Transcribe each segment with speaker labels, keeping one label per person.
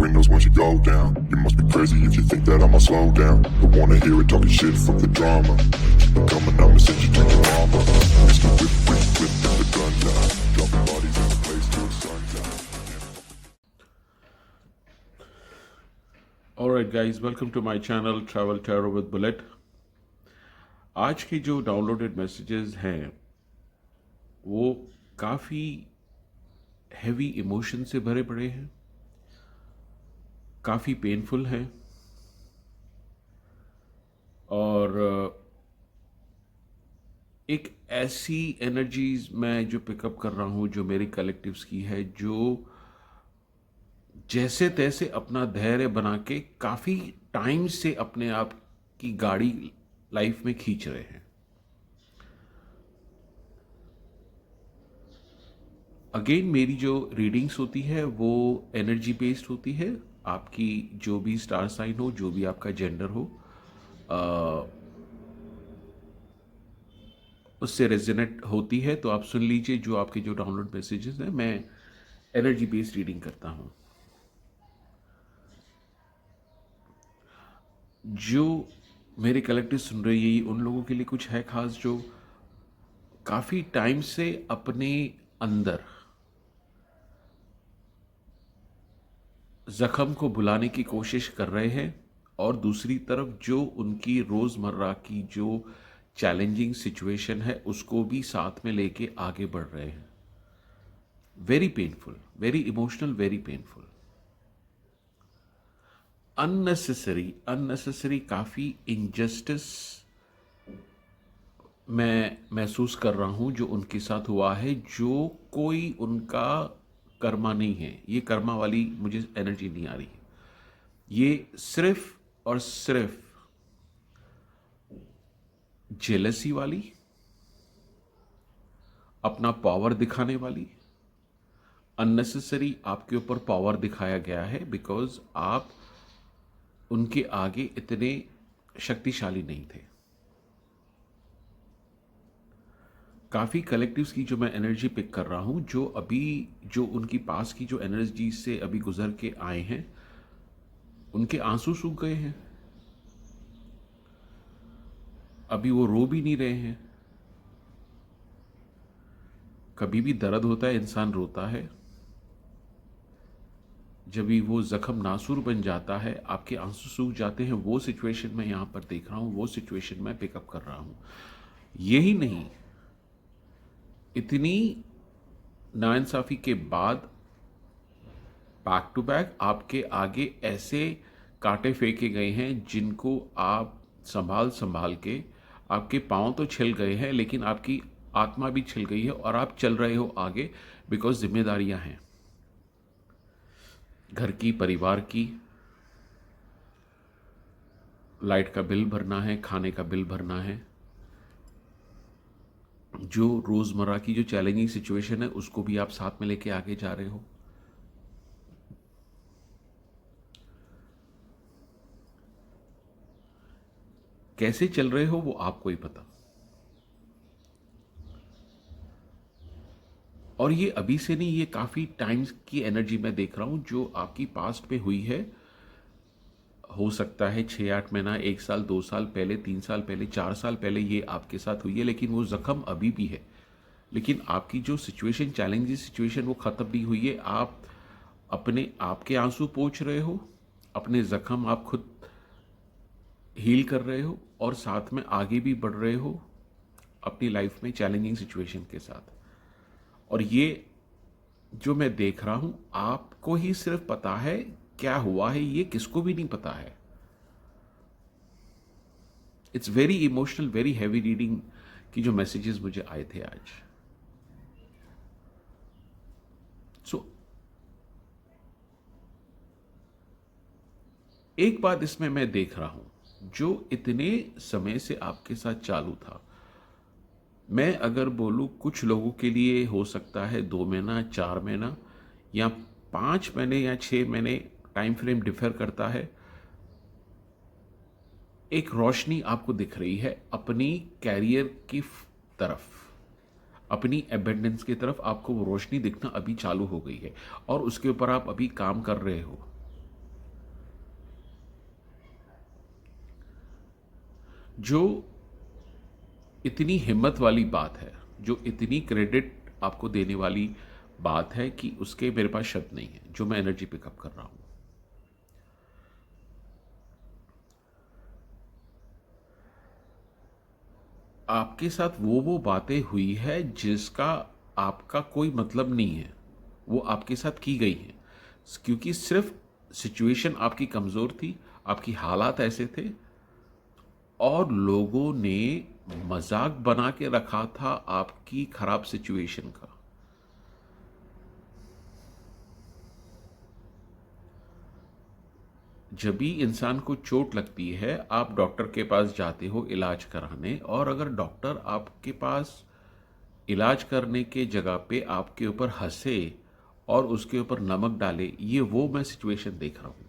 Speaker 1: windows once you go down. You must be crazy if you think that I'ma slow down. Don't wanna hear it talking shit, fuck the drama. Keep it coming, I'ma send you to your mama. Mr. Whip, whip, whip, with the gun down. Dropping bodies in the place till the sun down.
Speaker 2: Alright guys, welcome to my channel Travel Tarot with Bullet. आज के जो downloaded messages हैं वो काफ़ी heavy emotion से भरे पड़े हैं, काफ़ी पेनफुल हैं और एक ऐसी एनर्जीज मैं जो पिकअप कर रहा हूँ जो मेरी कलेक्टिव्स की है, जो जैसे तैसे अपना धैर्य बना के काफ़ी टाइम से अपने आप की गाड़ी लाइफ में खींच रहे हैं। अगेन मेरी जो रीडिंग्स होती है वो एनर्जी बेस्ड होती है। आपकी जो भी स्टार साइन हो, जो भी आपका जेंडर हो, उससे रेजोनेट होती है तो आप सुन लीजिए। जो आपके जो डाउनलोड मैसेजेस हैं, मैं एनर्जी बेस्ड रीडिंग करता हूँ। जो मेरे कलेक्टिव सुन रही है उन लोगों के लिए कुछ है खास, जो काफ़ी टाइम से अपने अंदर जख्म को भुलाने की कोशिश कर रहे हैं और दूसरी तरफ जो उनकी रोज़मर्रा की जो चैलेंजिंग सिचुएशन है उसको भी साथ में लेके आगे बढ़ रहे हैं। Very painful, very emotional, very painful, unnecessary काफ़ी इनजस्टिस मैं महसूस कर रहा हूँ जो उनके साथ हुआ है, जो कोई उनका कर्मा नहीं है। ये कर्मा वाली मुझे एनर्जी नहीं आ रही है। ये सिर्फ और सिर्फ जेलसी वाली, अपना पावर दिखाने वाली, अननेसेसरी आपके ऊपर पावर दिखाया गया है बिकॉज आप उनके आगे इतने शक्तिशाली नहीं थे। काफ़ी कलेक्टिव्स की जो मैं एनर्जी पिक कर रहा हूँ, जो अभी जो उनकी पास की जो एनर्जी से अभी गुजर के आए हैं, उनके आंसू सूख गए हैं। अभी वो रो भी नहीं रहे हैं। कभी भी दर्द होता है, इंसान रोता है। जब भी वो जख्म नासूर बन जाता है, आपके आंसू सूख जाते हैं। वो सिचुएशन मैं यहाँ पर देख रहा हूँ, वो सिचुएशन मैं पिकअप कर रहा हूँ। यही नहीं, इतनी नाइंसाफ़ी के बाद बैक टू बैक आपके आगे ऐसे कांटे फेंके गए हैं जिनको आप संभाल संभाल के, आपके पाँव तो छिल गए हैं लेकिन आपकी आत्मा भी छिल गई है और आप चल रहे हो आगे बिकॉज जिम्मेदारियां हैं घर की, परिवार की। लाइट का बिल भरना है, खाने का बिल भरना है। जो रोज़मर्रा की जो चैलेंजिंग सिचुएशन है उसको भी आप साथ में लेके आगे जा रहे हो। कैसे चल रहे हो वो आपको ही पता। और ये अभी से नहीं, ये काफ़ी टाइम्स की एनर्जी मैं देख रहा हूँ जो आपकी पास्ट में हुई है। हो सकता है 6-8 महीना, 1 साल, 2 साल पहले, 3 साल पहले, 4 साल पहले ये आपके साथ हुई है, लेकिन वो ज़ख्म अभी भी है। लेकिन आपकी जो सिचुएशन, चैलेंजिंग सिचुएशन, वो ख़त्म नहीं हुई है। आप अपने आप के आंसू पोंछ रहे हो, अपने ज़ख्म आप खुद हील कर रहे हो और साथ में आगे भी बढ़ रहे हो अपनी लाइफ में चैलेंजिंग सिचुएशन के साथ। और ये जो मैं देख रहा हूं, आपको ही सिर्फ पता है क्या हुआ है, ये किसको भी नहीं पता है। It's very emotional, very heavy reading की जो मैसेजेस मुझे आए थे आज। सो एक बात इसमें मैं देख रहा हूं जो इतने समय से आपके साथ चालू था। मैं अगर बोलूं, कुछ लोगों के लिए हो सकता है 2 महीना, 4 महीना या 5 महीने या 6 महीने, टाइम फ्रेम डिफर करता है। एक रोशनी आपको दिख रही है अपनी कैरियर की तरफ, अपनी एबेंडेंस की तरफ। आपको वो रोशनी दिखना अभी चालू हो गई है और उसके ऊपर आप अभी काम कर रहे हो। जो इतनी हिम्मत वाली बात है, जो इतनी क्रेडिट आपको देने वाली बात है कि उसके मेरे पास शब्द नहीं है, जो मैं एनर्जी पिकअप कर रहा हूं। आपके साथ वो बातें हुई है जिसका आपका कोई मतलब नहीं है, वो आपके साथ की गई है क्योंकि सिर्फ सिचुएशन आपकी कमज़ोर थी, आपकी हालात ऐसे थे और लोगों ने मजाक बना के रखा था आपकी खराब सिचुएशन का। जब भी इंसान को चोट लगती है, आप डॉक्टर के पास जाते हो इलाज कराने, और अगर डॉक्टर आपके पास इलाज करने के जगह पे आपके ऊपर हंसे और उसके ऊपर नमक डाले, ये वो मैं सिचुएशन देख रहा हूं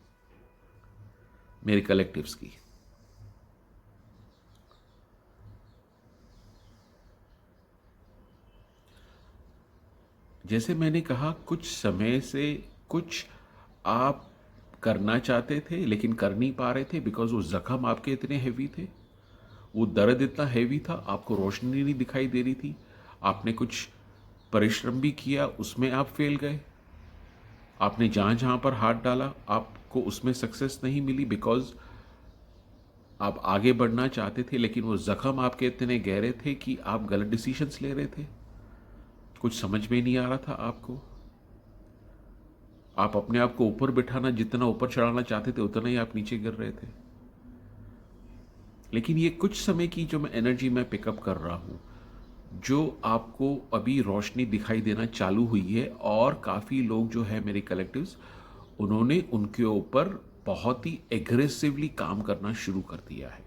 Speaker 2: मेरे कलेक्टिव्स की। जैसे मैंने कहा, कुछ समय से कुछ आप करना चाहते थे लेकिन कर नहीं पा रहे थे बिकॉज वो जख्म आपके इतने हैवी थे, वो दर्द इतना हैवी था, आपको रोशनी नहीं दिखाई दे रही थी। आपने कुछ परिश्रम भी किया, उसमें आप फेल गए। आपने जहाँ जहाँ पर हाथ डाला आपको उसमें सक्सेस नहीं मिली बिकॉज आप आगे बढ़ना चाहते थे लेकिन वो जख्म आपके इतने गहरे थे कि आप गलत डिसीजंस ले रहे थे। कुछ समझ में नहीं आ रहा था आपको। आप अपने आप को ऊपर बिठाना, जितना ऊपर चढ़ाना चाहते थे उतना ही आप नीचे गिर रहे थे। लेकिन ये कुछ समय की जो मैं एनर्जी मैं पिकअप कर रहा हूँ, जो आपको अभी रोशनी दिखाई देना चालू हुई है, और काफ़ी लोग जो है मेरे कलेक्टिव्स, उन्होंने उनके ऊपर बहुत ही एग्रेसिवली काम करना शुरू कर दिया है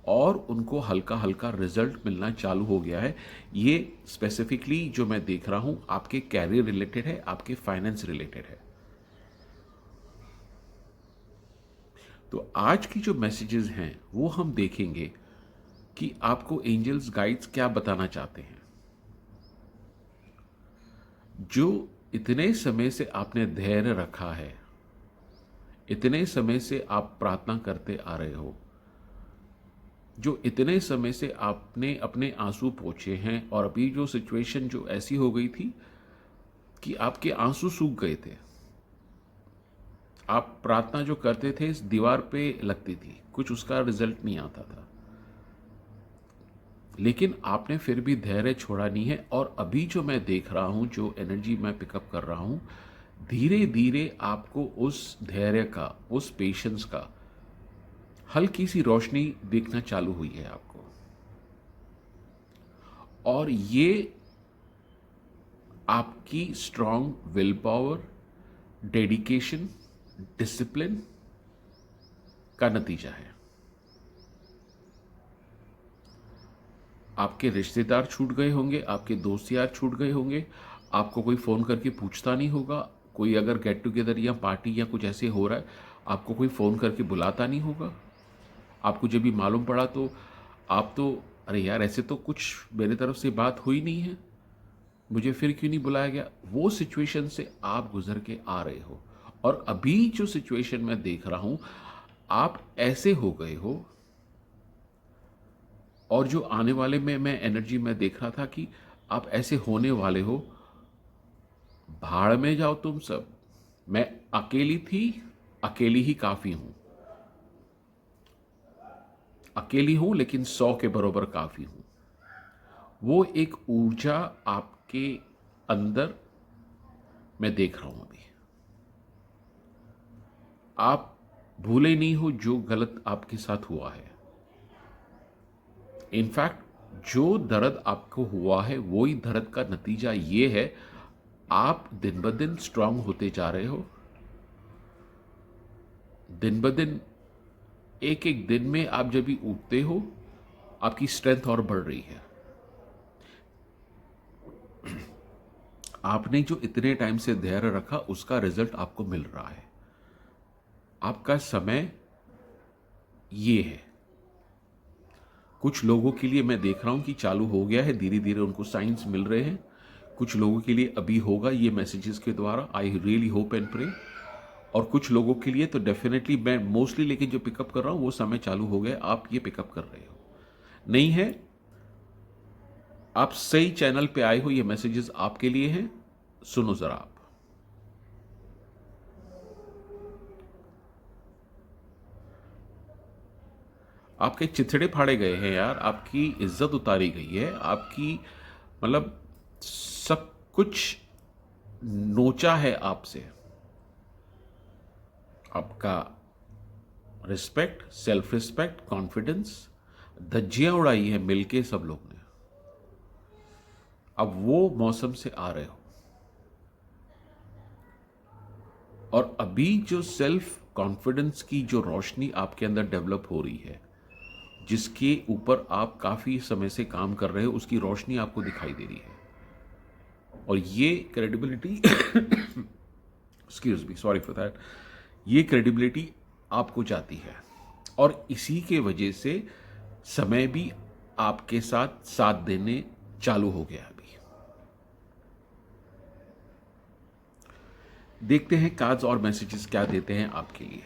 Speaker 2: और उनको हल्का हल्का रिजल्ट मिलना चालू हो गया है। ये स्पेसिफिकली जो मैं देख रहा हूँ आपके कैरियर रिलेटेड है, आपके फाइनेंस रिलेटेड है। तो आज की जो मैसेजेस हैं वो हम देखेंगे कि आपको एंजल्स गाइड्स क्या बताना चाहते हैं। जो इतने समय से आपने धैर्य रखा है, इतने समय से आप प्रार्थना करते आ रहे हो, जो इतने समय से आपने अपने आंसू पोंछे हैं, और अभी जो सिचुएशन जो ऐसी हो गई थी कि आपके आंसू सूख गए थे, आप प्रार्थना जो करते थे दीवार पे लगती थी, कुछ उसका रिजल्ट नहीं आता था, लेकिन आपने फिर भी धैर्य छोड़ा नहीं है। और अभी जो मैं देख रहा हूं, जो एनर्जी मैं पिकअप कर रहा हूं, धीरे धीरे आपको उस धैर्य का, उस पेशेंस का हल्की सी रोशनी दिखना चालू हुई है आपको। और ये आपकी strong will power, dedication, discipline का नतीजा है। आपके रिश्तेदार छूट गए होंगे, आपके दोस्त यार छूट गए होंगे, आपको कोई फ़ोन करके पूछता नहीं होगा। कोई अगर गेट टुगेदर या पार्टी या कुछ ऐसे हो रहा है, आपको कोई फ़ोन करके बुलाता नहीं होगा। आपको जब भी मालूम पड़ा तो आप तो, अरे यार ऐसे तो कुछ मेरे तरफ से बात हुई नहीं है, मुझे फिर क्यों नहीं बुलाया गया। वो सिचुएशन से आप गुजर के आ रहे हो, और अभी जो सिचुएशन मैं देख रहा हूं, आप ऐसे हो गए हो। और जो आने वाले में मैं एनर्जी में देख रहा था कि आप ऐसे होने वाले हो। भाड़ में जाओ तुम सब, मैं अकेली थी, अकेली ही काफी हूं। अकेली हूं लेकिन 100 के बराबर काफी हूं। वो एक ऊर्जा आपके अंदर मैं देख रहा हूं अभी। आप भूले नहीं हो जो गलत आपके साथ हुआ है। इनफैक्ट जो दर्द आपको हुआ है, वही दर्द का नतीजा ये है, आप दिन ब दिन स्ट्रांग होते जा रहे हो। दिन ब दिन, एक एक दिन में आप जब भी उठते हो, आपकी स्ट्रेंथ और बढ़ रही है। आपने जो इतने टाइम से धैर्य रखा, उसका रिजल्ट आपको मिल रहा है। आपका समय ये है। कुछ लोगों के लिए मैं देख रहा हूं कि चालू हो गया है, धीरे धीरे उनको साइंस मिल रहे हैं। कुछ लोगों के लिए अभी होगा ये मैसेजेस के द्वारा। I really hope and pray. और कुछ लोगों के लिए तो डेफिनेटली मैं मोस्टली, लेकिन जो पिकअप कर रहा हूं वो समय चालू हो गया, आप ये पिकअप कर रहे हो। नहीं है, आप सही चैनल पे आए हो, ये मैसेजेस आपके लिए हैं, सुनो जरा आप। आपके चिथड़े फाड़े गए हैं यार, आपकी इज्जत उतारी गई है, आपकी मतलब सब कुछ नोचा है आपसे, आपका रिस्पेक्ट, सेल्फ रिस्पेक्ट, कॉन्फिडेंस, धज्जियां उड़ाई है मिलके सब लोग ने। अब वो मौसम से आ रहे हो, और अभी जो सेल्फ कॉन्फिडेंस की जो रोशनी आपके अंदर डेवलप हो रही है, जिसके ऊपर आप काफी समय से काम कर रहे हो, उसकी रोशनी आपको दिखाई दे रही है। और ये credibility excuse me, sorry for that, ये क्रेडिबिलिटी आपको जाती है, और इसी के वजह से समय भी आपके साथ साथ देने चालू हो गया। अभी देखते हैं कार्ड्स और मैसेजेस क्या देते हैं आपके लिए।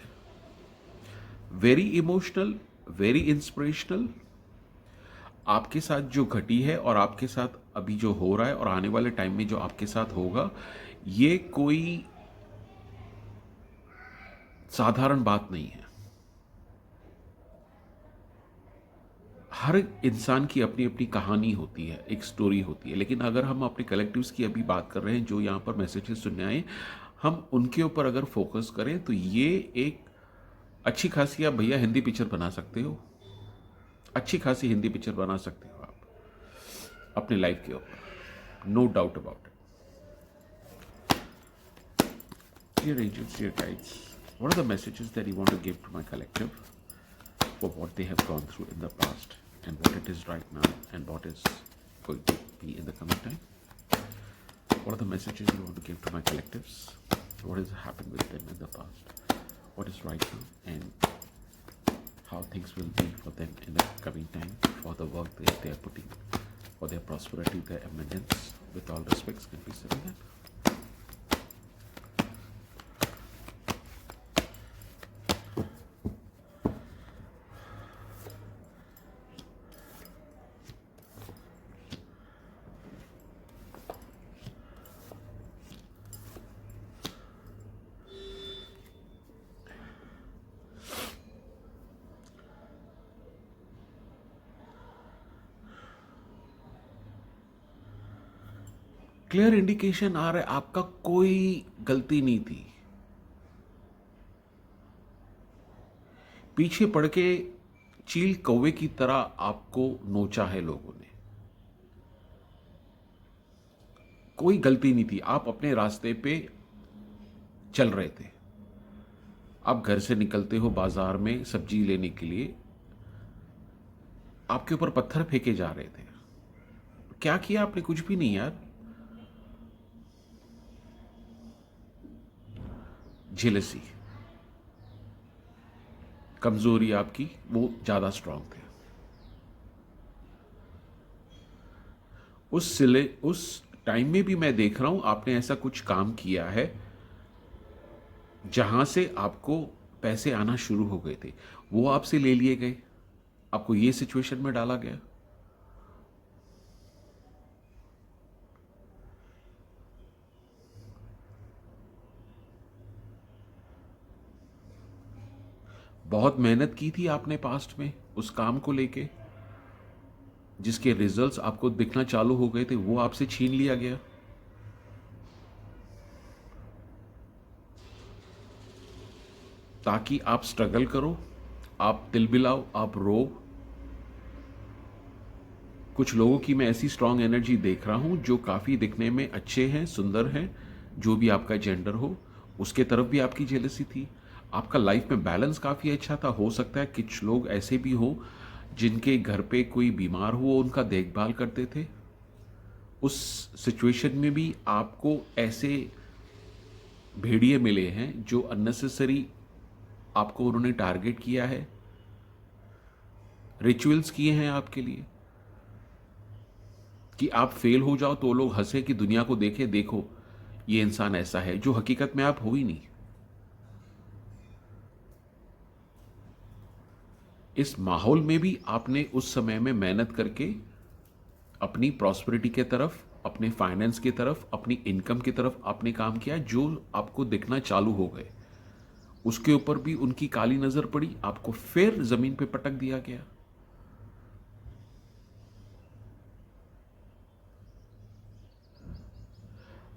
Speaker 2: Very emotional, very inspirational. आपके साथ जो घटी है और आपके साथ अभी जो हो रहा है और आने वाले टाइम में जो आपके साथ होगा, ये कोई साधारण बात नहीं है। हर इंसान की अपनी अपनी कहानी होती है, एक स्टोरी होती है, लेकिन अगर हम अपने कलेक्टिव्स की अभी बात कर रहे हैं जो यहाँ पर मैसेजेस सुनने आए, हम उनके ऊपर अगर फोकस करें तो ये एक अच्छी खासी, आप भैया हिंदी पिक्चर बना सकते हो, अच्छी खासी हिंदी पिक्चर बना सकते हो आप अपने लाइफ के ऊपर, no doubt about it. Dear angels, dear guides, what are the messages that you want to give to my collective for what they have gone through in the past and what it is right now and what is going to be in the coming time? What are the messages you want to give to my collectives? What has happened with them in the past? What is right now and how things will be for them in the coming time for the work that they are putting, for their prosperity, their eminence, with all respects, can be said that. Clear indication आ रहा है आपका कोई गलती नहीं थी, पीछे पड़ के चील कौवे की तरह आपको नोचा है लोगों ने, कोई गलती नहीं थी, आप अपने रास्ते पे चल रहे थे। आप घर से निकलते हो बाजार में सब्जी लेने के लिए, आपके ऊपर पत्थर फेंके जा रहे थे, क्या किया आपने? कुछ भी नहीं यार। जेलसी, कमजोरी आपकी वो ज्यादा स्ट्रांग थे। उस टाइम में भी मैं देख रहा हूं आपने ऐसा कुछ काम किया है जहां से आपको पैसे आना शुरू हो गए थे, वो आपसे ले लिए गए, आपको ये सिचुएशन में डाला गया। बहुत मेहनत की थी आपने पास्ट में उस काम को लेके, जिसके रिजल्ट्स आपको दिखना चालू हो गए थे, वो आपसे छीन लिया गया। ताकि आप स्ट्रगल करो, आप तिलबिलाओ, आप रो। कुछ लोगों की मैं ऐसी स्ट्रांग एनर्जी देख रहा हूं जो काफी दिखने में अच्छे हैं, सुंदर हैं, जो भी आपका जेंडर हो, उसके तरफ भी आपकी जेलसी थी। आपका लाइफ में बैलेंस काफी अच्छा था। हो सकता है कुछ लोग ऐसे भी हो जिनके घर पे कोई बीमार हुआ, उनका देखभाल करते थे। उस सिचुएशन में भी आपको ऐसे भेड़िए मिले हैं जो अननेसेसरी आपको उन्होंने टारगेट किया है, रिचुअल्स किए हैं आपके लिए कि आप फेल हो जाओ तो लोग हंसे, कि दुनिया को देखे, देखो ये इंसान ऐसा है, जो हकीकत में आप हो ही नहीं। इस माहौल में भी आपने उस समय में मेहनत करके अपनी प्रॉस्पेरिटी के तरफ, अपने फाइनेंस की तरफ, अपनी इनकम की तरफ आपने काम किया, जो आपको दिखना चालू हो गए। उसके ऊपर भी उनकी काली नजर पड़ी, आपको फिर जमीन पे पटक दिया गया।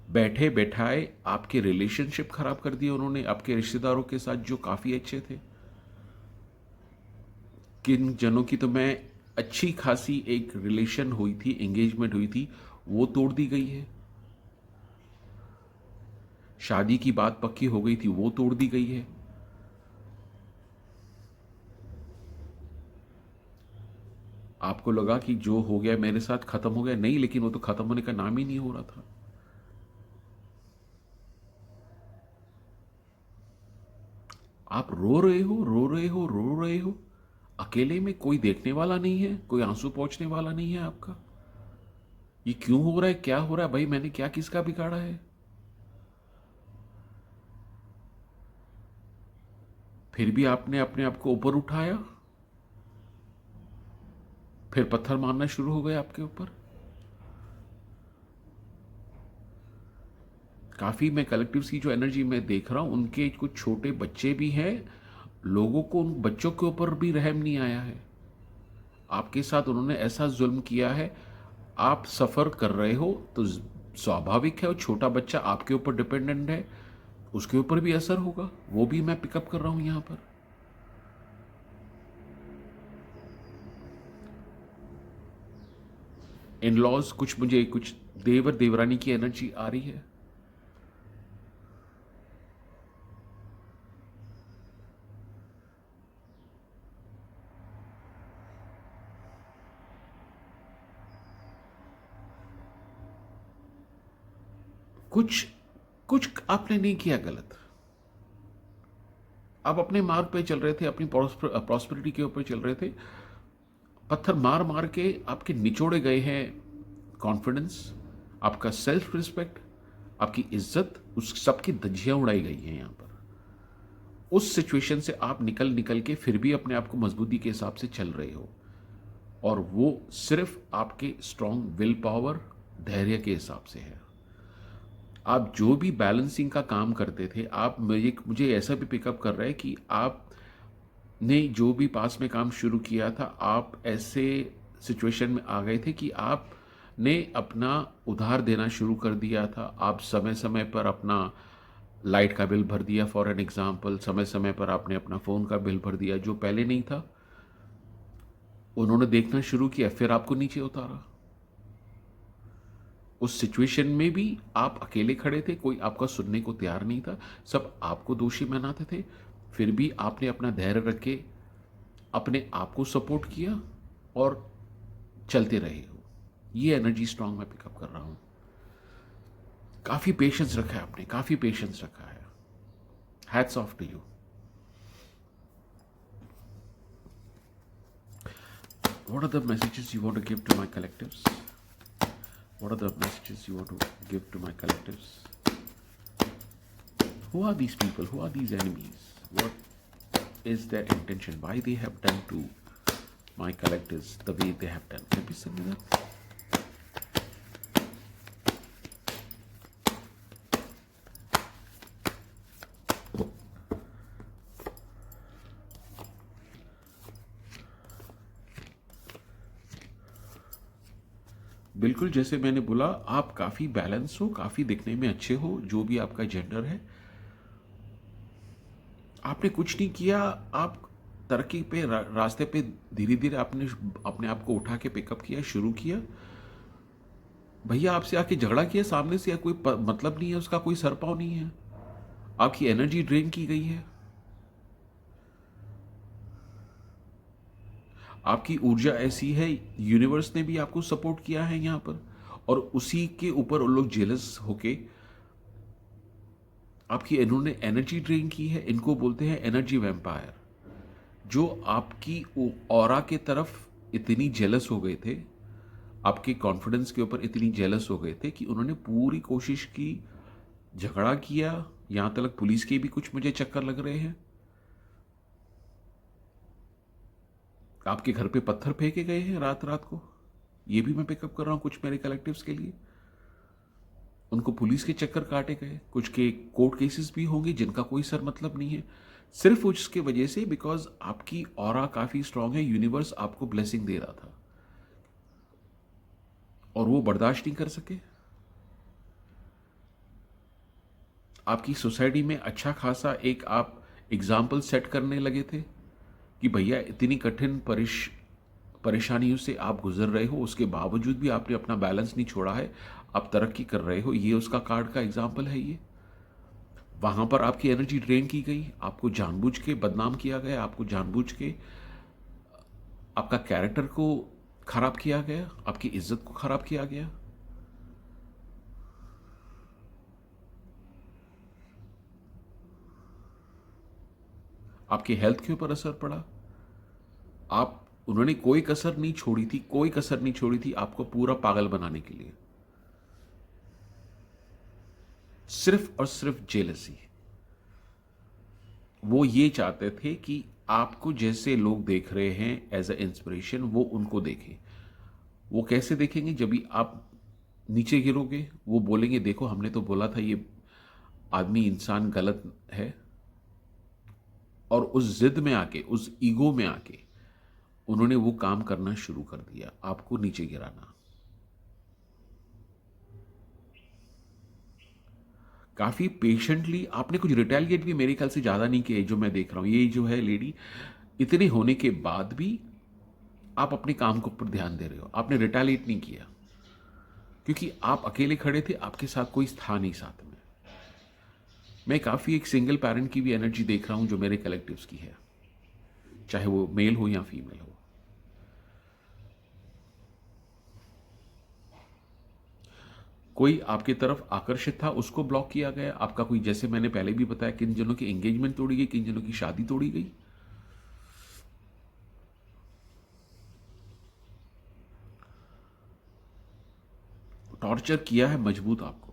Speaker 2: बैठे बैठाए आपके रिलेशनशिप खराब कर दिए उन्होंने, आपके रिश्तेदारों के साथ जो काफी अच्छे थे। किन जनों की तो मैं अच्छी खासी एक रिलेशन हुई थी, एंगेजमेंट हुई थी, वो तोड़ दी गई है। शादी की बात पक्की हो गई थी, वो तोड़ दी गई है। आपको लगा कि जो हो गया मेरे साथ खत्म हो गया, नहीं, लेकिन वो तो खत्म होने का नाम ही नहीं हो रहा था। आप रो रहे हो, रो रहे हो, रो रहे हो, अकेले में, कोई देखने वाला नहीं है, कोई आंसू पोंछने वाला नहीं है आपका। ये क्यों हो रहा है, क्या हो रहा है भाई, मैंने क्या किसका बिगाड़ा है? फिर भी आपने अपने आप को ऊपर उठाया, फिर पत्थर मारना शुरू हो गए आपके ऊपर। काफी मैं कलेक्टिव्स की जो एनर्जी मैं देख रहा हूं, उनके कुछ छोटे बच्चे भी हैं, लोगों को उन बच्चों के ऊपर भी रहम नहीं आया है। आपके साथ उन्होंने ऐसा जुल्म किया है, आप सफर कर रहे हो तो स्वाभाविक है, वो छोटा बच्चा आपके ऊपर डिपेंडेंट है, उसके ऊपर भी असर होगा। वो भी मैं पिकअप कर रहा हूं यहां पर। इन लॉज कुछ, मुझे कुछ देवर देवरानी की एनर्जी आ रही है। कुछ कुछ आपने नहीं किया गलत, आप अपने मार्ग पे चल रहे थे, अपनी प्रॉस्पेरिटी के ऊपर चल रहे थे। पत्थर मार मार के आपके निचोड़े गए हैं कॉन्फिडेंस, आपका सेल्फ रिस्पेक्ट, आपकी इज्जत, उस सब की धज्जियां उड़ाई गई हैं यहां पर। उस सिचुएशन से आप निकल निकल के फिर भी अपने आप को मजबूती के हिसाब से चल रहे हो, और वो सिर्फ आपके स्ट्रॉन्ग विल पावर, धैर्य के हिसाब से है। आप जो भी बैलेंसिंग का काम करते थे, आप मुझे ऐसा भी पिकअप कर रहा है कि आप ने जो भी पास में काम शुरू किया था, आप ऐसे सिचुएशन में आ गए थे कि आप ने अपना उधार देना शुरू कर दिया था। आप समय समय पर अपना लाइट का बिल भर दिया, फॉर एन एग्जांपल, समय समय पर आपने अपना फ़ोन का बिल भर दिया, जो पहले नहीं था। उन्होंने देखना शुरू किया, फिर आपको नीचे उतारा। उस सिचुएशन में भी आप अकेले खड़े थे, कोई आपका सुनने को तैयार नहीं था, सब आपको दोषी मानते थे। फिर भी आपने अपना धैर्य रख के अपने आप को सपोर्ट किया और चलते रहे हो। ये एनर्जी स्ट्रांग मैं पिकअप कर रहा हूं। काफी पेशेंस रखा है आपने, काफी पेशेंस रखा है। Hats off to you. What are the messages you want to give to my collectives? What are the messages you want to give to my collectives? Who are these people? Who are these enemies? What is their intention? Why they have done to my collectives the way they have done? Can you please send me that? बिल्कुल, जैसे मैंने बोला, आप काफ़ी balance हो, काफ़ी दिखने में अच्छे हो, जो भी आपका जेंडर है। आपने कुछ नहीं किया, आप तरक्की पे रास्ते पे धीरे धीरे आपने अपने आप को उठा के पिकअप किया, शुरू किया। भैया आपसे आके झगड़ा किया सामने से, या कोई मतलब नहीं है उसका, कोई सर पाँव नहीं है, आपकी एनर्जी ड्रेन की गई है, आपकी ऊर्जा ऐसी है, यूनिवर्स ने भी आपको सपोर्ट किया है यहां पर, और उसी के ऊपर उन लोग जेलस होके आपकी इन्होंने एनर्जी ड्रेन की है। इनको बोलते हैं एनर्जी वैम्पायर, जो आपकी ऑरा के तरफ इतनी जेलस हो गए थे, आपके कॉन्फिडेंस के ऊपर इतनी जेलस हो गए थे कि उन्होंने पूरी कोशिश की, झगड़ा किया, यहां तक पुलिस के भी कुछ मुझे चक्कर लग रहे हैं। आपके घर पे पत्थर फेंके गए हैं रात रात को, ये भी मैं पिकअप कर रहा हूं कुछ मेरे कलेक्टिव्स के लिए। उनको पुलिस के चक्कर काटे गए, कुछ के कोर्ट केसेस भी होंगे जिनका कोई सर मतलब नहीं है, सिर्फ उसके वजह से बिकॉज आपकी ऑरा काफी स्ट्रांग है, यूनिवर्स आपको ब्लेसिंग दे रहा था और वो बर्दाश्त नहीं कर सके। आपकी सोसाइटी में अच्छा खासा एक आप एग्जाम्पल सेट करने लगे थे कि भैया इतनी कठिन परेशानियों से आप गुजर रहे हो, उसके बावजूद भी आपने अपना बैलेंस नहीं छोड़ा है, आप तरक्की कर रहे हो, ये उसका कार्ड का एग्जाम्पल है। ये वहां पर आपकी एनर्जी ड्रेन की गई, आपको जानबूझ के बदनाम किया गया, आपको जानबूझ के आपका कैरेक्टर को खराब किया गया, आपकी इज्जत को खराब किया गया। आपकी हेल्थ के ऊपर असर पड़ा। उन्होंने कोई कसर नहीं छोड़ी थी, कोई कसर नहीं छोड़ी थी आपको पूरा पागल बनाने के लिए, सिर्फ और सिर्फ जेलसी। वो ये चाहते थे कि आपको जैसे लोग देख रहे हैं एज अ इंस्पिरेशन, वो उनको देखें। वो कैसे देखेंगे? जब भी आप नीचे गिरोगे वो बोलेंगे देखो हमने तो बोला था ये आदमी इंसान गलत है, और उस जिद में आके, उस ईगो में आके उन्होंने वो काम करना शुरू कर दिया, आपको नीचे गिराना। काफी पेशेंटली आपने कुछ रिटेलिएट भी मेरे ख्याल से ज्यादा नहीं किए जो मैं देख रहा हूं। ये जो है लेडी, इतने होने के बाद भी आप अपने काम के ऊपर ध्यान दे रहे हो, आपने रिटेलिएट नहीं किया क्योंकि आप अकेले खड़े थे, आपके साथ कोई था नहीं साथ में। मैं काफी एक सिंगल पेरेंट की भी एनर्जी देख रहा हूं जो मेरे कलेक्टिव्स की है, चाहे वो मेल हो या फीमेल हो। कोई आपकी तरफ आकर्षित था, उसको ब्लॉक किया गया। आपका कोई, जैसे मैंने पहले भी बताया, किन जनों की एंगेजमेंट तोड़ी गई, किन जनों की शादी तोड़ी गई। टॉर्चर किया है मजबूत आपको।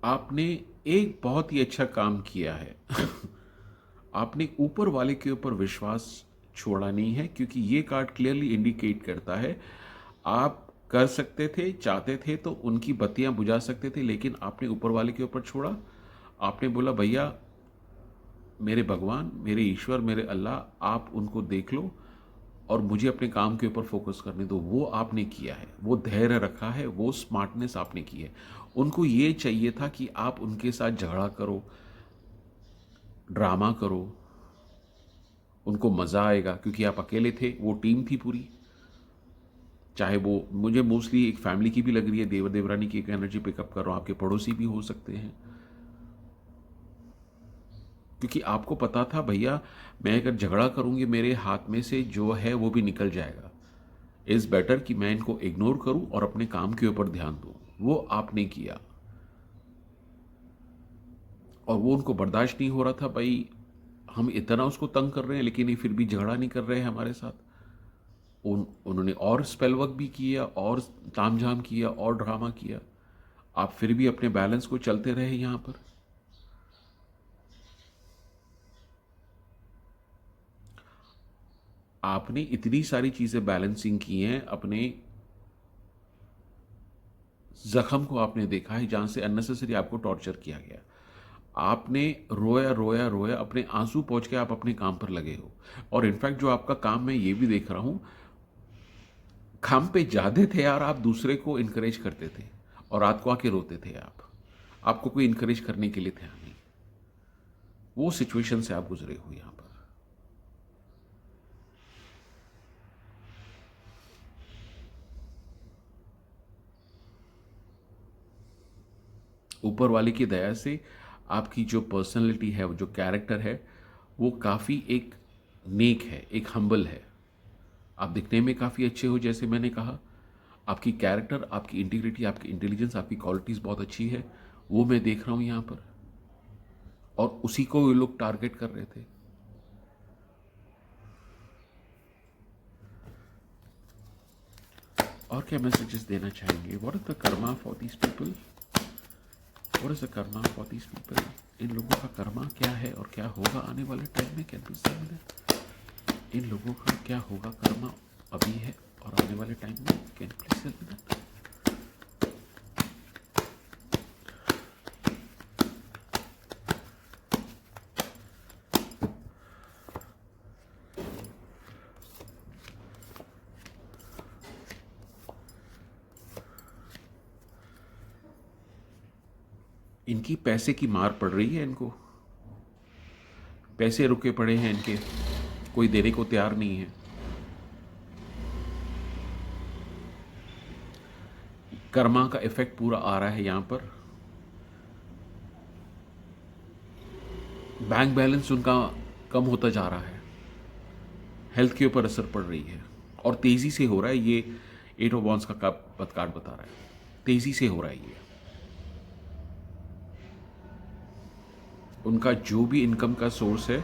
Speaker 2: आपने एक बहुत ही अच्छा काम किया है आपने ऊपर वाले के ऊपर विश्वास छोड़ा नहीं है, क्योंकि ये कार्ड क्लियरली इंडिकेट करता है आप कर सकते थे, चाहते थे तो उनकी बत्तियां बुझा सकते थे, लेकिन आपने ऊपर वाले के ऊपर छोड़ा। आपने बोला भैया मेरे भगवान, मेरे ईश्वर, मेरे अल्लाह, आप उनको देख लो और मुझे अपने काम के ऊपर फोकस करने दो। वो आपने किया है, वो धैर्य रखा है, वो स्मार्टनेस आपने की है। उनको ये चाहिए था कि आप उनके साथ झगड़ा करो, ड्रामा करो, उनको मज़ा आएगा क्योंकि आप अकेले थे, वो टीम थी पूरी। चाहे वो, मुझे मोस्टली एक फैमिली की भी लग रही है, देवर देवरानी की एक एनर्जी पिकअप कर रहा हूँ, आपके पड़ोसी भी हो सकते हैं, क्योंकि आपको पता था भैया मैं अगर झगड़ा करूंगी मेरे हाथ में से जो है वो भी निकल जाएगा, इज बेटर कि मैं इनको इग्नोर करूं और अपने काम के ऊपर ध्यान दूं। वो आपने किया और वो उनको बर्दाश्त नहीं हो रहा था, भाई हम इतना उसको तंग कर रहे हैं लेकिन ये फिर भी झगड़ा नहीं कर रहे हैं हमारे साथ। उन्होंने और स्पेल वर्क भी किया और तामझाम किया और ड्रामा किया, आप फिर भी अपने बैलेंस को चलते रहे। यहां पर आपने इतनी सारी चीजें बैलेंसिंग की हैं, अपने जख्म को आपने देखा है जहां से अननेसेसरी आपको टॉर्चर किया गया, आपने रोया रोया रोया, अपने आंसू पहुंच के आप अपने काम पर लगे हो। और इनफैक्ट जो आपका काम मैं ये भी देख रहा हूं, काम पे जाते थे यार, आप दूसरे को इनकरेज करते थे और रात को आके रोते थे आप, आपको कोई इनकरेज करने के लिए था नहीं। वो सिचुएशन से आप गुजरे हो। यहां पर ऊपर वाले की दया से आपकी जो पर्सनैलिटी है, वो जो कैरेक्टर है, वो काफ़ी एक नेक है, एक हम्बल है। आप दिखने में काफ़ी अच्छे हो, जैसे मैंने कहा, आपकी कैरेक्टर, आपकी इंटीग्रिटी, आपकी इंटेलिजेंस, आपकी क्वालिटीज़ बहुत अच्छी है, वो मैं देख रहा हूँ यहाँ पर। और उसी को ये लोग टारगेट कर रहे थे। और क्या मैसेजेस देना चाहेंगे? What is the karma for these people? What is the karma for these people? इन लोगों का कर्मा क्या है और क्या होगा आने वाले टाइम में? Can please tell me? इन लोगों का क्या होगा कर्मा अभी है और आने वाले टाइम में? Can please tell me that? इनकी पैसे की मार पड़ रही है इनको, पैसे रुके पड़े हैं इनके, कोई देने को तैयार नहीं है। कर्मा का इफेक्ट पूरा आ रहा है यहां पर। बैंक बैलेंस उनका कम होता जा रहा है, हेल्थ के ऊपर असर पड़ रही है और तेजी से हो रहा है। ये 8 ऑफ वॉन्ड्स का कार्ड बता रहा है, तेजी से हो रहा है ये। उनका जो भी इनकम का सोर्स है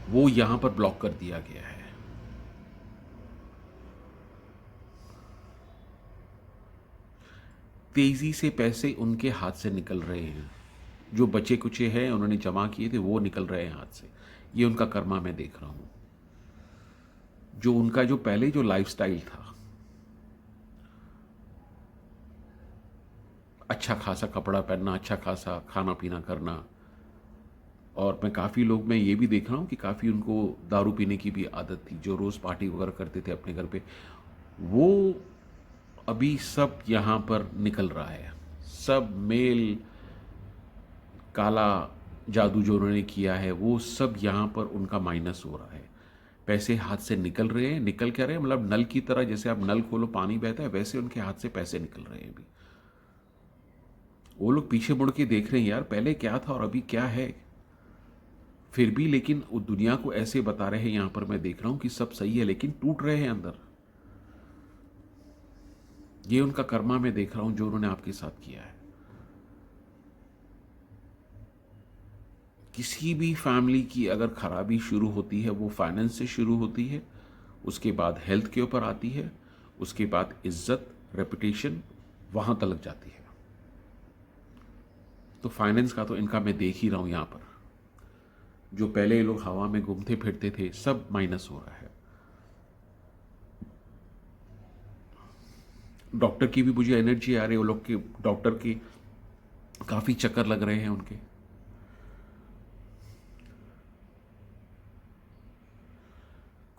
Speaker 2: वो यहां पर ब्लॉक कर दिया गया है। तेजी से पैसे उनके हाथ से निकल रहे हैं, जो बचे कुचे हैं उन्होंने जमा किए थे वो निकल रहे हैं हाथ से। ये उनका कर्मा मैं देख रहा हूं। जो उनका जो पहले जो लाइफस्टाइल था, अच्छा खासा कपड़ा पहनना, अच्छा खासा खाना पीना करना, और मैं काफ़ी लोग मैं ये भी देख रहा हूँ कि काफ़ी उनको दारू पीने की भी आदत थी, जो रोज़ पार्टी वगैरह करते थे अपने घर पे, वो अभी सब यहाँ पर निकल रहा है। सब मेल काला जादू जो उन्होंने किया है वो सब यहाँ पर उनका माइनस हो रहा है। पैसे हाथ से निकल रहे हैं। निकल क्या रहे हैं मतलब नल की तरह, जैसे आप नल खोलो पानी बहता है वैसे उनके हाथ से पैसे निकल रहे हैं अभी। वो लोग पीछे मुड़ के देख रहे हैं यार पहले क्या था और अभी क्या है, फिर भी लेकिन वो दुनिया को ऐसे बता रहे हैं यहां पर मैं देख रहा हूं कि सब सही है, लेकिन टूट रहे हैं अंदर। ये उनका कर्मा मैं देख रहा हूं जो उन्होंने आपके साथ किया है। किसी भी फैमिली की अगर खराबी शुरू होती है वो फाइनेंस से शुरू होती है, उसके बाद हेल्थ के ऊपर आती है, उसके बाद इज्जत रेपुटेशन वहां तलक जाती है। तो फाइनेंस का तो इनका मैं देख ही रहा हूं यहां पर। जो पहले ये लोग हवा में घूमते फिरते थे सब माइनस हो रहा है। डॉक्टर की भी मुझे एनर्जी आ रही है, वो लोग के डॉक्टर के काफी चक्कर लग रहे हैं उनके।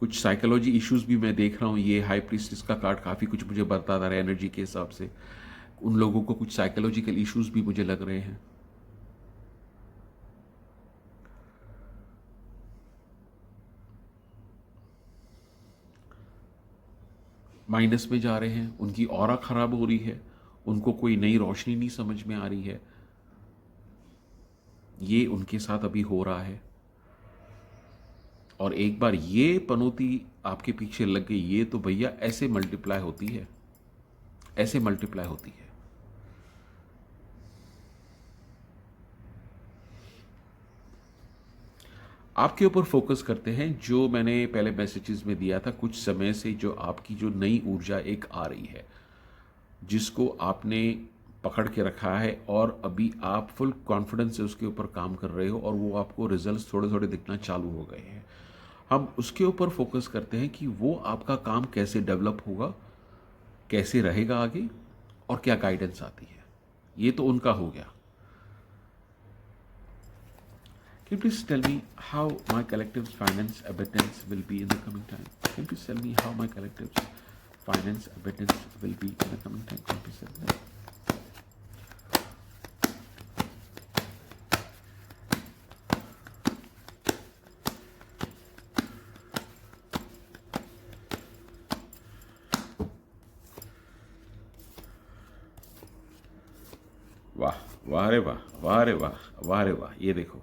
Speaker 2: कुछ साइकोलॉजी इश्यूज भी मैं देख रहा हूं। ये हाई प्रीस्टेस का कार्ड काफी कुछ मुझे बताता रहा है एनर्जी के हिसाब से। उन लोगों को कुछ साइकोलॉजिकल इश्यूज भी मुझे लग रहे हैं। माइनस में जा रहे हैं, उनकी ऑरा खराब हो रही है, उनको कोई नई रोशनी नहीं समझ में आ रही है। ये उनके साथ अभी हो रहा है। और एक बार ये पनौती आपके पीछे लग गई, ये तो भैया ऐसे मल्टीप्लाई होती है, ऐसे मल्टीप्लाई होती है। आपके ऊपर फोकस करते हैं, जो मैंने पहले मैसेजेस में दिया था कुछ समय से, जो आपकी जो नई ऊर्जा एक आ रही है, जिसको आपने पकड़ के रखा है और अभी आप फुल कॉन्फिडेंस से उसके ऊपर काम कर रहे हो और वो आपको रिजल्ट्स थोड़े थोड़े दिखना चालू हो गए हैं। हम उसके ऊपर फोकस करते हैं कि वो आपका काम कैसे डेवलप होगा, कैसे रहेगा आगे, और क्या गाइडेंस आती है। ये तो उनका हो गया। Can you please tell me how my collective's finance abundance will be in the coming time? Can you please tell me how my collective's finance abundance will be in the coming time? Can you please tell me? वाह वाह रे वाह, वाह रे वाह, वाह रे वाह। ये देखो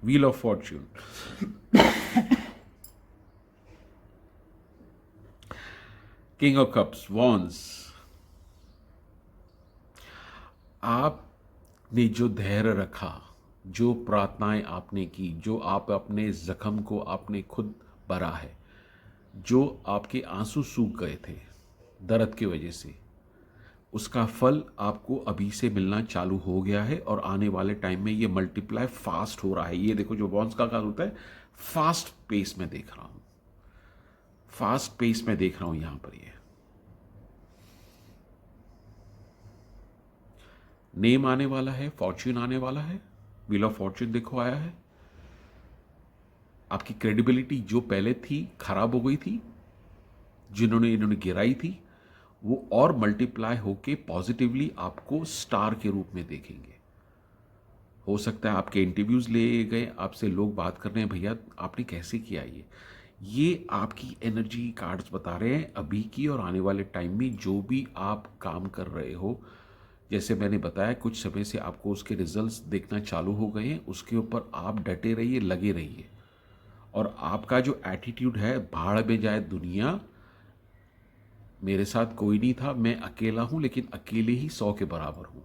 Speaker 2: wheel of fortune. King of cups, wands. आपने जो धैर्य रखा, जो प्रार्थनाएं आपने की, जो आप अपने जख्म को आपने खुद भरा है, जो आपके आंसू सूख गए थे दर्द की वजह से, उसका फल आपको अभी से मिलना चालू हो गया है और आने वाले टाइम में ये मल्टीप्लाई फास्ट हो रहा है। ये देखो जो बॉन्स का काम होता है, फास्ट पेस में देख रहा हूं, फास्ट पेस में देख रहा हूं यहां पर। ये नेम आने वाला है, फॉर्च्यून आने वाला है, व्हील ऑफ फॉर्च्यून देखो आया है। आपकी क्रेडिबिलिटी जो पहले थी खराब हो गई थी, जिन्होंने इन्होंने गिराई थी, वो और मल्टीप्लाई होके पॉजिटिवली आपको स्टार के रूप में देखेंगे। हो सकता है आपके इंटरव्यूज ले गए, आपसे लोग बात कर रहे हैं, भैया आपने कैसे किया ये आपकी एनर्जी कार्ड्स बता रहे हैं अभी की और आने वाले टाइम में जो भी आप काम कर रहे हो। जैसे मैंने बताया कुछ समय से आपको उसके रिजल्ट्स देखना चालू हो गए हैं, उसके ऊपर आप डटे रहिए, लगे रहिए। और आपका जो एटीट्यूड है, भाड़ में जाए दुनिया, मेरे साथ कोई नहीं था, मैं अकेला हूं, लेकिन अकेले ही 100 के बराबर हूं,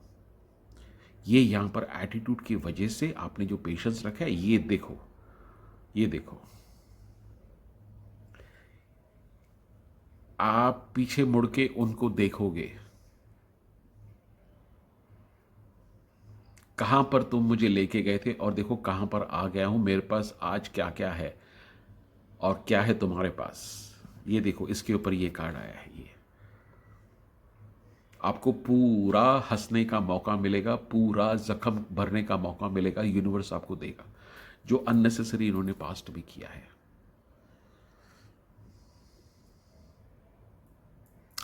Speaker 2: ये यहां पर एटीट्यूड की वजह से आपने जो पेशेंस रखा है, ये देखो, ये देखो। आप पीछे मुड़ के उनको देखोगे, कहां पर तुम मुझे लेके गए थे और देखो कहां पर आ गया हूं, मेरे पास आज क्या क्या है और क्या है तुम्हारे पास। ये देखो, इसके ऊपर ये कार्ड आया है। ये आपको पूरा हंसने का मौका मिलेगा, पूरा जख्म भरने का मौका मिलेगा, यूनिवर्स आपको देगा, जो अननेसेसरी इन्होंने पास्ट भी किया है।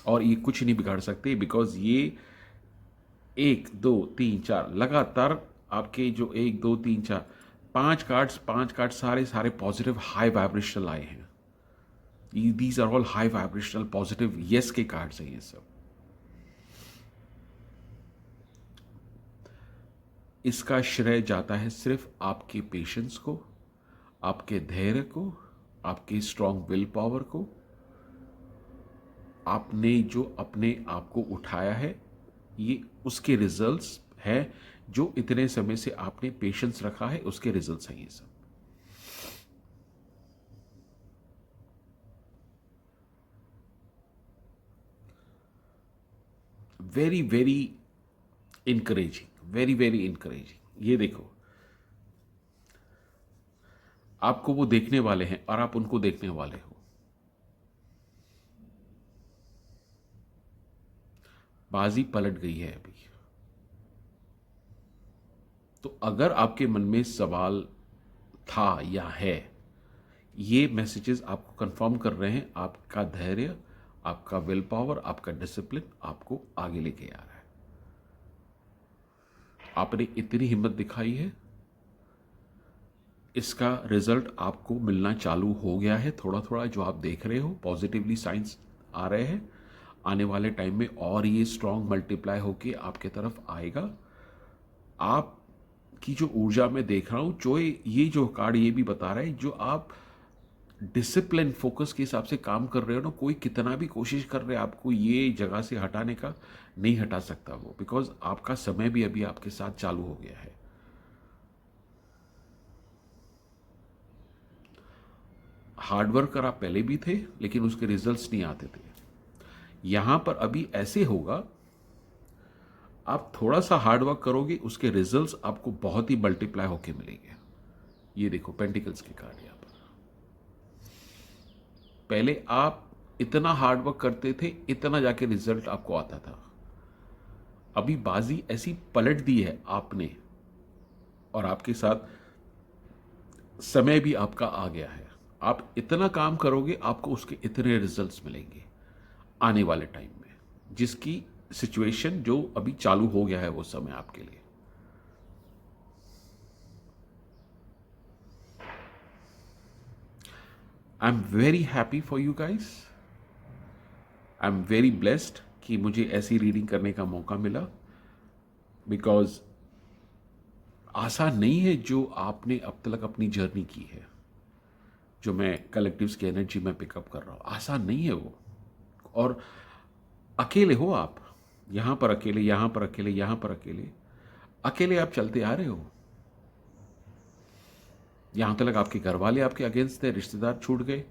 Speaker 2: और ये कुछ नहीं बिगाड़ सकते, बिकॉज ये 1 2 3 4 लगातार आपके जो 1 2 3 4 5 कार्ड्स सारे सारे पॉजिटिव हाई वाइब्रेशनल आए हैं। These are all high vibrational positive yes के कार्ड्स हैं ये सब। इसका श्रेय जाता है सिर्फ आपके पेशेंस को, आपके धैर्य को, आपके स्ट्रांग विल पावर को। आपने जो अपने आप को उठाया है, ये उसके रिजल्ट्स है, जो इतने समय से आपने पेशेंस रखा है उसके रिजल्ट्स हैं ये सब। Very very encouraging, very very encouraging. ये देखो, आपको वो देखने वाले हैं और आप उनको देखने वाले हो। बाजी पलट गई है अभी। तो अगर आपके मन में सवाल था या है, ये मैसेजेस आपको कंफर्म कर रहे हैं आपका धैर्य, आपका विल पावर, आपका डिसिप्लिन आपको आगे लेके आ रहा है। आपने इतनी हिम्मत दिखाई है, इसका रिजल्ट आपको मिलना चालू हो गया है। थोड़ा थोड़ा जो आप देख रहे हो पॉजिटिवली साइंस आ रहे हैं, आने वाले टाइम में और ये स्ट्रांग मल्टीप्लाई होके आपके तरफ आएगा। आपकी जो ऊर्जा में देख रहा हूं, जो ये जो कार्ड ये भी बता रहा है, जो आप डिसिप्लिन फोकस के हिसाब से काम कर रहे हो ना, कोई कितना भी कोशिश कर रहे हैं आपको ये जगह से हटाने का, नहीं हटा सकता वो, बिकॉज आपका समय भी अभी आपके साथ चालू हो गया है। हार्डवर्कर आप पहले भी थे, लेकिन उसके रिजल्ट्स नहीं आते थे। यहां पर अभी ऐसे होगा, आप थोड़ा सा हार्डवर्क करोगे, उसके रिजल्ट्स आपको बहुत ही मल्टीप्लाई होके मिलेंगे। ये देखो पेंटिकल्स के कार्ड यहां पर। पहले आप इतना हार्डवर्क करते थे, इतना जाके रिजल्ट आपको आता था। अभी बाजी ऐसी पलट दी है आपने, और आपके साथ समय भी आपका आ गया है। आप इतना काम करोगे, आपको उसके इतने रिजल्ट्स मिलेंगे आने वाले टाइम में, जिसकी सिचुएशन जो अभी चालू हो गया है वो समय आपके लिए। I am very happy for you guys. I am very blessed कि मुझे ऐसी रीडिंग करने का मौका मिला, बिकॉज आसान नहीं है जो आपने अब तक अपनी जर्नी की है, जो मैं कलेक्टिव्स की एनर्जी में पिकअप कर रहा हूं, आसान नहीं है वो। और अकेले हो आप, यहां पर अकेले, यहां पर अकेले, यहां पर अकेले, अकेले आप चलते आ रहे हो। यहां तक आपके घर वाले आपके अगेंस्ट थे, रिश्तेदार छूट गए,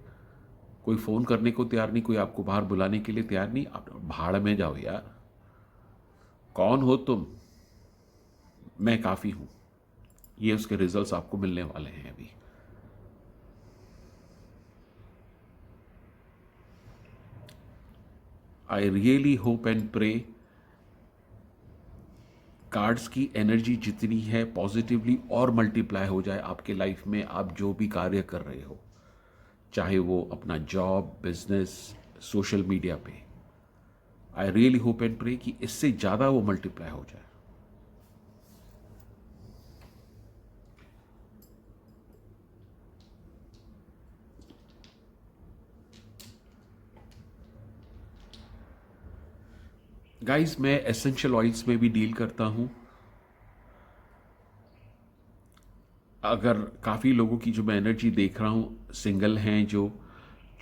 Speaker 2: कोई फ़ोन करने को तैयार नहीं, कोई आपको बाहर बुलाने के लिए तैयार नहीं। आप भाड़ में जाओ यार, कौन हो तुम, मैं काफ़ी हूँ। ये उसके रिजल्ट्स आपको मिलने वाले हैं अभी। I really hope and pray cards की एनर्जी जितनी है पॉजिटिवली और मल्टीप्लाई हो जाए आपके लाइफ में। आप जो भी कार्य कर रहे हो, चाहे वो अपना जॉब, बिजनेस, सोशल मीडिया पे, I really hope and pray कि इससे ज़्यादा वो मल्टीप्लाई हो जाए। गाइस, मैं एसेंशियल ऑयल्स में भी डील करता हूँ। अगर काफ़ी लोगों की जो मैं एनर्जी देख रहा हूँ, सिंगल हैं, जो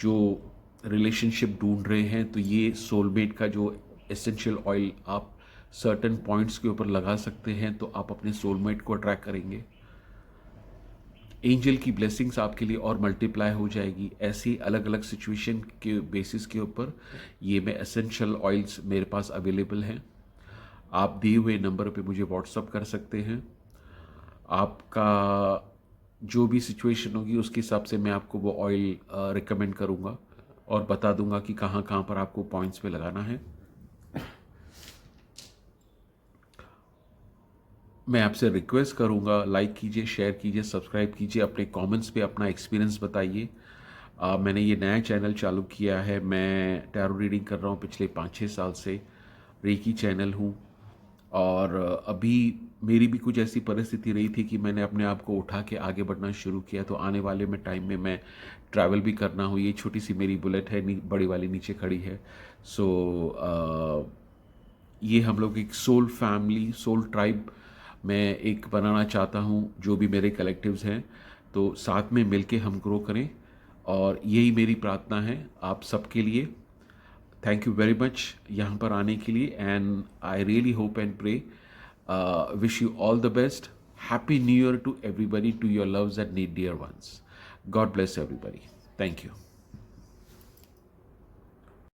Speaker 2: जो रिलेशनशिप ढूंढ रहे हैं, तो ये सोलमेट का जो एसेंशियल ऑयल आप सर्टन पॉइंट्स के ऊपर लगा सकते हैं, तो आप अपने सोलमेट को अट्रैक्ट करेंगे। एंजल की ब्लेसिंग्स आपके लिए और मल्टीप्लाई हो जाएगी। ऐसी अलग अलग सिचुएशन के बेसिस के ऊपर ये मैं एसेंशियल ऑयल्स मेरे पास अवेलेबल हैं। आप दिए हुए नंबर पे मुझे व्हाट्सअप कर सकते हैं। आपका जो भी सिचुएशन होगी उसके हिसाब से मैं आपको वो ऑयल रिकमेंड करूँगा और बता दूंगा कि कहाँ कहाँ पर आपको पॉइंट्स पे लगाना है। मैं आपसे रिक्वेस्ट करूंगा, लाइक कीजिए, शेयर कीजिए, सब्सक्राइब कीजिए, अपने कमेंट्स पे अपना एक्सपीरियंस बताइए। मैंने ये नया चैनल चालू किया है, मैं टैरो रीडिंग कर रहा हूँ पिछले 5-6 साल से, रेकी चैनल हूँ। और अभी मेरी भी कुछ ऐसी परिस्थिति रही थी कि मैंने अपने आप को उठा के आगे बढ़ना शुरू किया। तो आने वाले में टाइम में मैं ट्रैवल भी करना हूँ। ये छोटी सी मेरी बुलेट है, बड़ी वाली नीचे खड़ी है। सो ये हम लोग एक सोल फैमिली, सोल ट्राइब मैं एक बनाना चाहता हूँ, जो भी मेरे कलेक्टिव्स हैं, तो साथ में मिलके हम ग्रो करें। और यही मेरी प्रार्थना है आप सबके लिए। थैंक यू वेरी मच यहाँ पर आने के लिए, and I really hope and pray, wish you all the best. Happy new year to everybody, to your loves and dear ones. God bless everybody. Thank you.